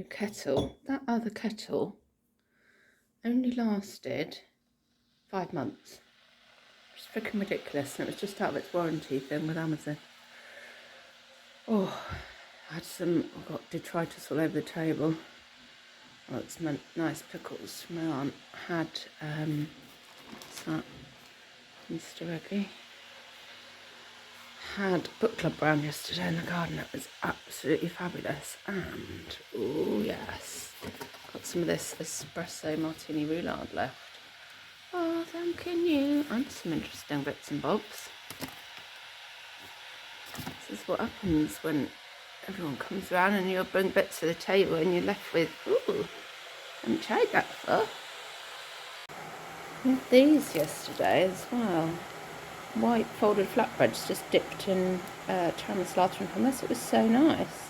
new kettle. That other kettle only lasted 5 months. It's freaking ridiculous, and it was just out of its warranty thing with Amazon. Oh, I got detritus all over the table. Oh, it's some nice pickles. My aunt had, what's that? Mr. Reggie. Had book club round yesterday in the garden. It was absolutely fabulous. And, oh yes, got some of this espresso martini roulade left. Oh, thanking you. And some interesting bits and bobs. This is what happens when everyone comes around and you'll bring bits to the table and you're left with, ooh, I haven't tried that before. We had these yesterday as well. White folded flatbreads just dipped in translator and hummus. It was so nice.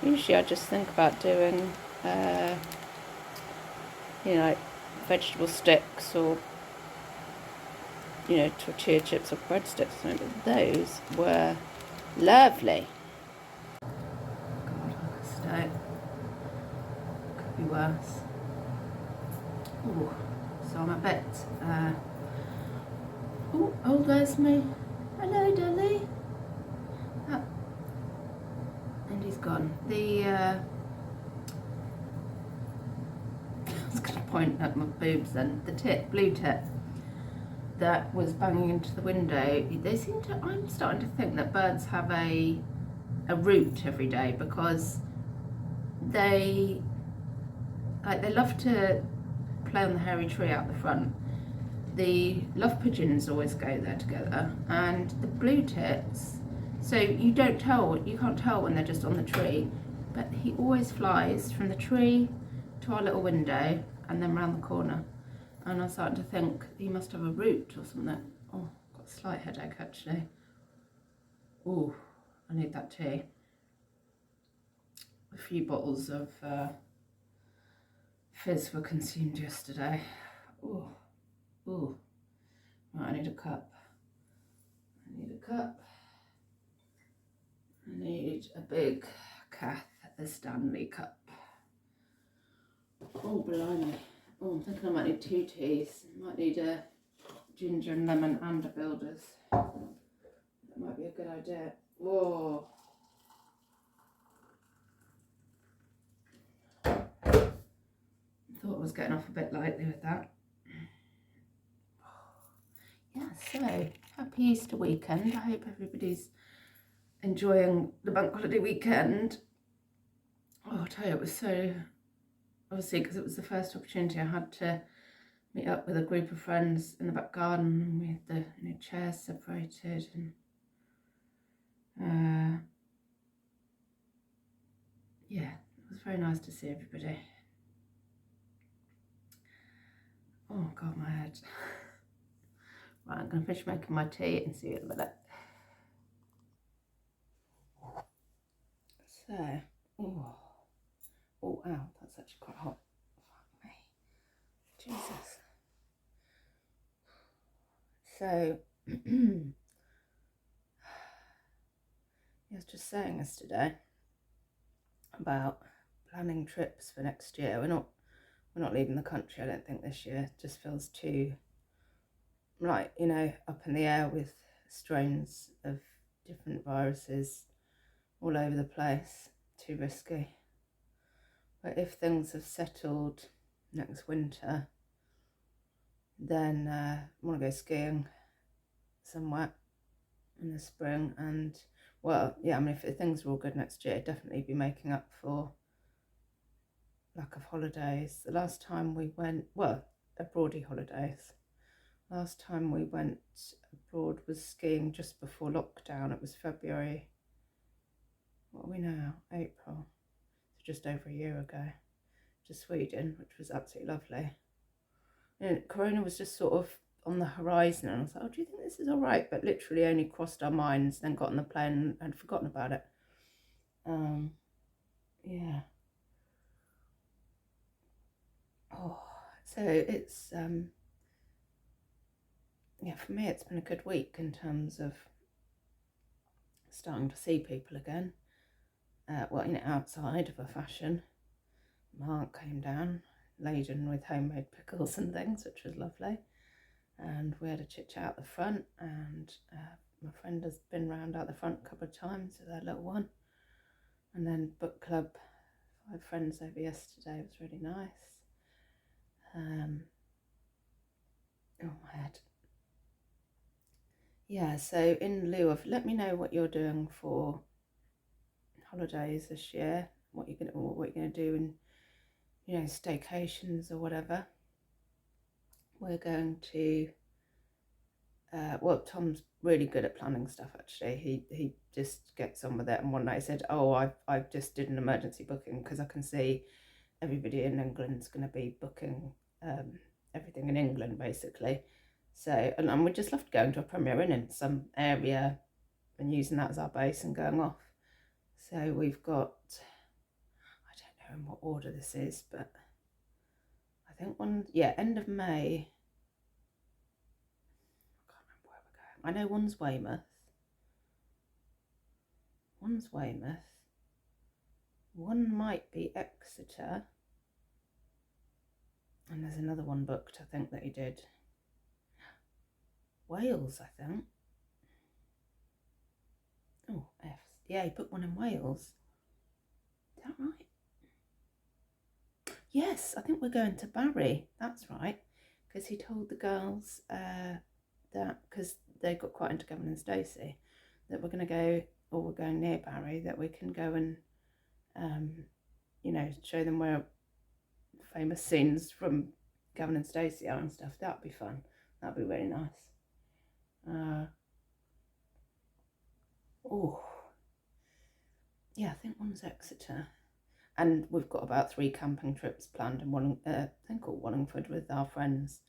Usually I just think about doing, like vegetable sticks or, tortilla chips or breadsticks or something, but those were lovely. God, like a steak. Could be worse. Ooh, so I'm a bit, oh, there's me. Hello, Dolly. Oh. And he's gone. I was going to point at my boobs then. The blue tit that was banging into the window. I'm starting to think that birds have a route every day, because they love to play on the hairy tree out the front. The love pigeons always go there together, and the blue tits, so you can't tell when they're just on the tree, but he always flies from the tree to our little window and then round the corner. And I'm starting to think he must have a route or something. Oh, I've got a slight headache actually. Oh, I need that tea. A few bottles of fizz were consumed yesterday. Oh, oh. Right, I need a cup. I need a big Kath Stanley cup. Oh, blimey. Oh, I'm thinking I might need 2 teas. Might need a ginger and lemon and a builder's. That might be a good idea. Whoa. Thought I was getting off a bit lightly with that. Yeah, so happy Easter weekend. I hope everybody's enjoying the bank holiday weekend. Oh, I'll tell you, it was so, obviously, because it was the first opportunity I had to meet up with a group of friends in the back garden, and we had the chairs separated, and yeah, it was very nice to see everybody. Oh God, my head. Right, I'm going to finish making my tea and see you in a minute. So, oh, ow, that's actually quite hot. Fuck me. Jesus. So, I was just saying yesterday about planning trips for next year. We're not leaving the country, I don't think, this year. It just feels too, up in the air with strains of different viruses all over the place. Too risky. But if things have settled next winter, then I want to go skiing somewhere in the spring. And if things are all good next year, definitely be making up for lack of holidays. The last time we went, abroady holidays. Last time we went abroad was skiing just before lockdown. It was February. What are we now? April. So just over a year ago, to Sweden, which was absolutely lovely. And Corona was just sort of on the horizon, and I was like, oh, do you think this is all right? But literally only crossed our minds, then got on the plane and forgotten about it. Yeah. Oh, so it's for me it's been a good week in terms of starting to see people again. Outside of a fashion. my aunt came down laden with homemade pickles and things, which was lovely. And we had a chit chat at the front, and my friend has been round out the front a couple of times with her little one. And then book club, 5 friends over yesterday. It was really nice. Oh, my head. Yeah, so in lieu of, let me know what you're doing for holidays this year, what you're gonna do in, you know, staycations or whatever. We're going to well, Tom's really good at planning stuff. Actually, he just gets on with it. And one night he said, "Oh, I've just did an emergency booking because I can see everybody in England's going to be booking everything in England, basically." So, and we just loved going to a Premier Inn in some area and using that as our base and going off. So we've got, I don't know in what order this is, but I think end of May. I know one's Weymouth, one might be Exeter, and there's another one booked, I think, that he did. Wales, I think. Oh, F. Yeah, he put one in Wales. Is that right? Yes, I think we're going to Barry. That's right. Because he told the girls that, because they got quite into Gavin and Stacey, that we're going to go, or we're going near Barry, that we can go and, you know, show them where famous scenes from Gavin and Stacey are and stuff. That'd be fun. That'd be really nice. Oh, yeah, I think one's Exeter. And we've got about 3 camping trips planned in I think Wallingford with our friends,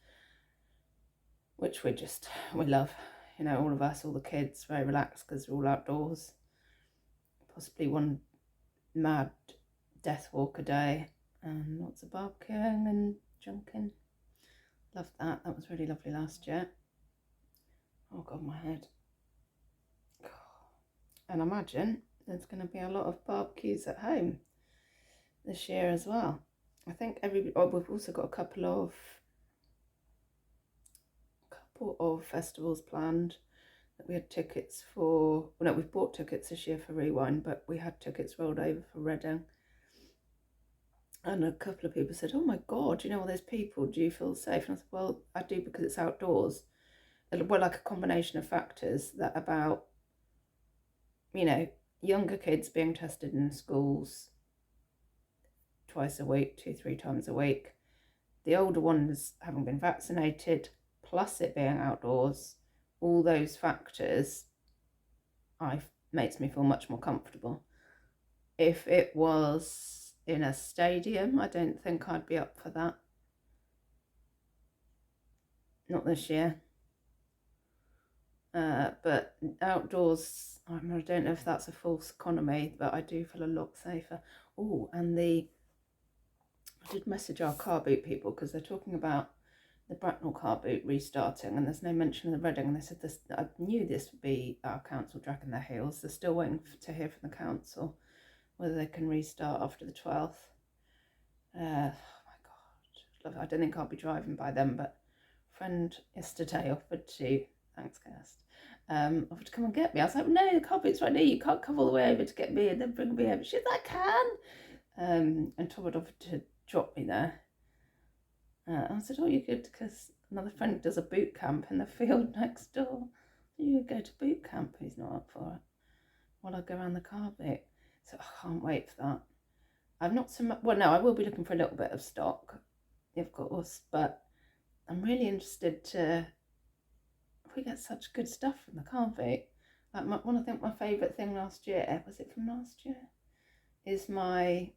which we love. You know, all of us, all the kids, very relaxed because we're all outdoors. Possibly one mad death walk a day and lots of barbecuing and junking. Loved that. That was really lovely last year. Oh God, my head. And imagine there's going to be a lot of barbecues at home this year as well. I think we've also got a couple of festivals planned that we had tickets for. Well, no, we've bought tickets this year for Rewind, but we had tickets rolled over for Reading. And a couple of people said, "Oh my God, you know all those people, do you feel safe?" And I said, "Well, I do, because it's outdoors." Well, like a combination of factors that about, you know, younger kids being tested in schools twice a week, 2-3 times a week. The older ones haven't been vaccinated, plus it being outdoors. All those factors makes me feel much more comfortable. If it was in a stadium, I don't think I'd be up for that. Not this year. But outdoors, I don't know if that's a false economy, but I do feel a lot safer. Oh, and I did message our car boot people because they're talking about the Bracknell car boot restarting, and there's no mention of the Reading. And they said this. I knew this would be our council dragging their heels. They're still waiting to hear from the council whether they can restart after the 12th. Oh my God, I don't think I'll be driving by then. But a friend yesterday offered to, thanks, Kirst, offered to come and get me. I was like, "No, the car boot's right there. You can't come all the way over to get me and then bring me over." She said, "I can." And Tom had offered to drop me there. I said, "Oh, you could," because another friend does a boot camp in the field next door. You could go to boot camp. He's not up for it. While I go around the car boot. So I can't wait for that. I've not so much. Well, no, I will be looking for a little bit of stock, of course, but I'm really interested to. We get such good stuff from the car boot. Like I think my favourite thing last year, was it from last year? Is my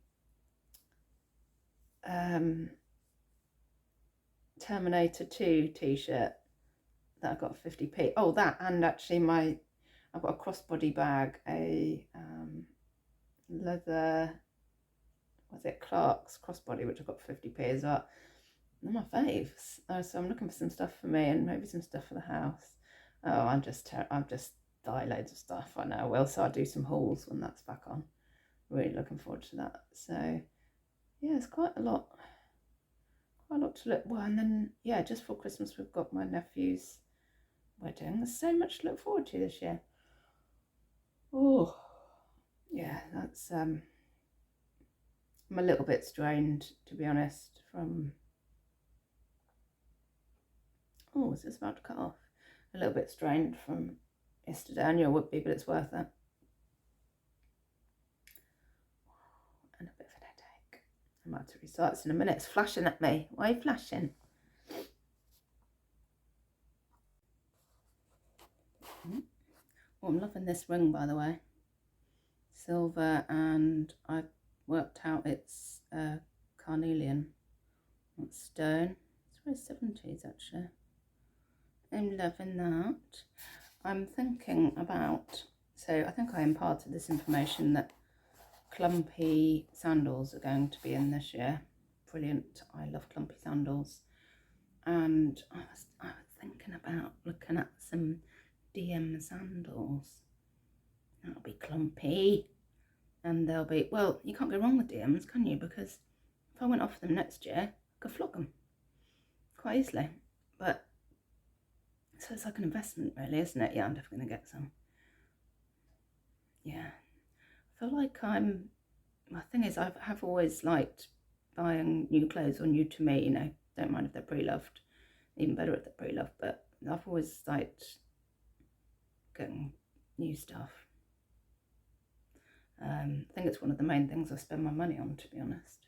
Terminator 2 t-shirt that I got 50p. Oh, that, and actually I've got a crossbody bag, a leather, was it Clark's crossbody, which I got 50p as well. They're my faves. So I'm looking for some stuff for me and maybe some stuff for the house. Oh, I'm just buy loads of stuff. I know I will. So I'll do some hauls when that's back on. Really looking forward to that. So yeah, it's quite a lot to look. Well, and then yeah, just for Christmas we've got my nephew's wedding. There's so much to look forward to this year. Oh, yeah, that's I'm a little bit strained, to be honest, from oh, is this about to cut off? A little bit strained from yesterday. I knew I would be, but it's worth it. And a bit of an headache. I'm about to restart this in a minute. It's flashing at me. Why are you flashing? Oh, I'm loving this ring, by the way. Silver, and I worked out it's carnelian, not stone. It's very 70s actually. I'm loving that. I'm thinking about, so I think I imparted this information that clumpy sandals are going to be in this year. Brilliant. I love clumpy sandals. And I was thinking about looking at some DM sandals. That'll be clumpy. And they'll be, well, you can't go wrong with DMs, can you? Because if I went off them next year, I could flog them quite easily. But, so it's like an investment really, isn't it? Yeah, I'm definitely going to get some. Yeah. I feel like my thing is I have always liked buying new clothes or new to me, you know, don't mind if they're pre-loved, even better if they're pre-loved, but I've always liked getting new stuff. I think it's one of the main things I spend my money on, to be honest.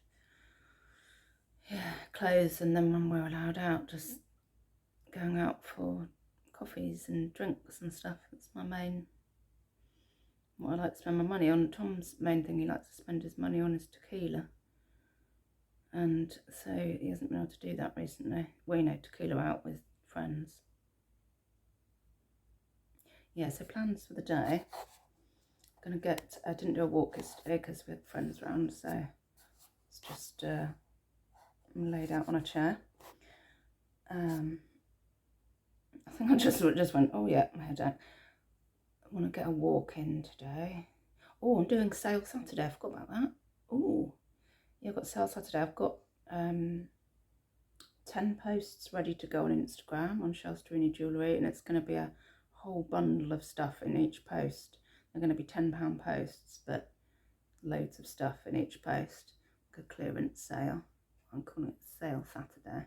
Yeah, clothes, and then when we're allowed out, just going out for coffees and drinks and stuff. That's my main, what I like to spend my money on. Tom's main thing he likes to spend his money on is tequila. And so he hasn't been able to do that recently. Well, you know, tequila out with friends. Yeah, so plans for the day. I didn't do a walk yesterday because we had friends around, so it's just I'm laid out on a chair. I think I just went, oh yeah, my head out. I want to get a walk in today. Oh, I'm doing sale Saturday. I forgot about that. Oh, yeah, I've got sale Saturday. I've got 10 posts ready to go on Instagram on Shelstrini Jewellery, and it's going to be a whole bundle of stuff in each post. They're going to be £10 posts, but loads of stuff in each post. Like a clearance sale. I'm calling it Sale Saturday.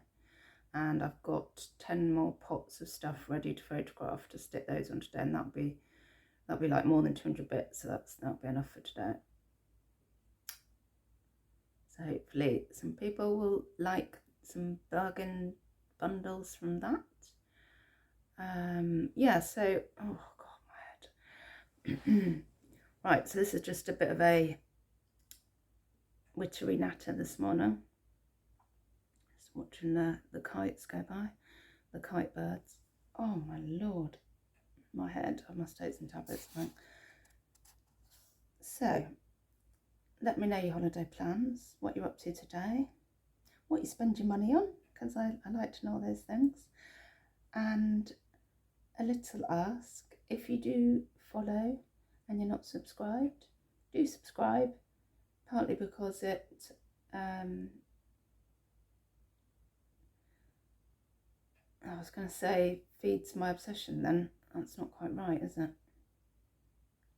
And I've got 10 more pots of stuff ready to photograph to stick those on today, and that'll be like more than 200 bits, so that'll be enough for today. So hopefully some people will like some bargain bundles from that. Yeah, so oh god, my head. Right, so this is just a bit of a witchery natter this morning. Just watching the kites go by, the kite birds. Oh my lord, my head. I must take some tablets now. So let me know your holiday plans, what you're up to today, what you spend your money on, because I like to know those things. And a little ask, if you do follow and you're not subscribed, do subscribe, partly because it I was going to say feeds my obsession, then that's not quite right, is it?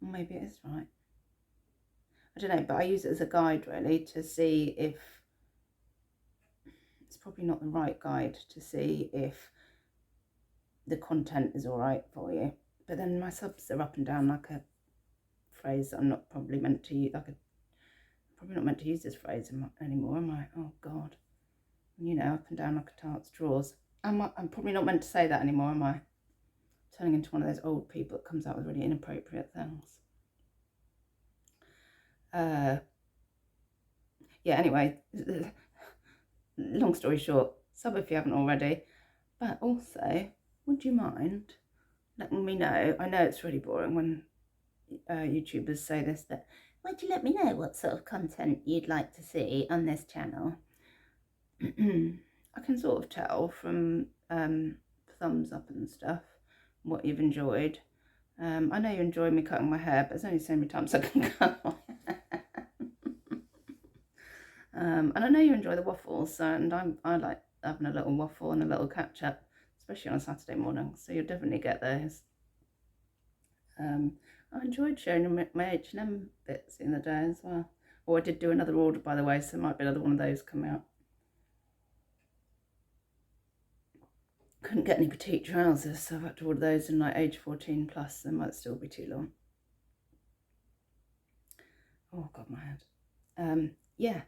Or maybe it is right. I don't know, but I use it as a guide really to see if, it's probably not the right guide to see if the content is all right for you. But then my subs are up and down like a phrase that I'm not probably meant to use, probably not meant to use this phrase anymore, am I? Oh god, you know, up and down like a tart's drawers. I'm probably not meant to say that anymore, am I? Turning into one of those old people that comes out with really inappropriate things. Yeah, anyway, long story short, sub if you haven't already. But also, would you mind letting me know? I know it's really boring when YouTubers say this, but would you let me know what sort of content you'd like to see on this channel? I can sort of tell from thumbs up and stuff what you've enjoyed. I know you enjoy me cutting my hair, but there's only so many times I can cut my hair. And I know you enjoy the waffles, and I like having a little waffle and a little catch up, especially on a Saturday morning. So you'll definitely get those. I enjoyed showing you my H&M bits the other day as well. Oh, I did do another order, by the way, so there might be another one of those coming out. Couldn't get any petite trousers, so I've had to order those in like age 14 plus. They might still be too long. Oh God, my head. Yeah,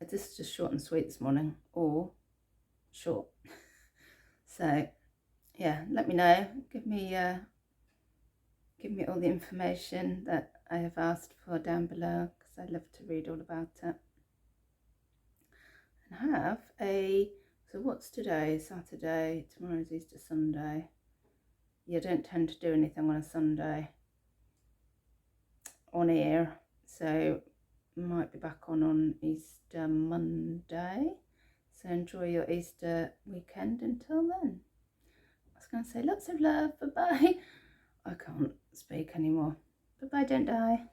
this is just short and sweet this morning, or short. So yeah, let me know. Give me all the information that I have asked for down below, because I'd love to read all about it. And have a, so what's today? Saturday, tomorrow's Easter Sunday. You don't tend to do anything on a Sunday on here, so might be back on Easter Monday. So enjoy your Easter weekend until then. I was going to say lots of love. Bye bye. I can't speak anymore. Bye bye, don't die.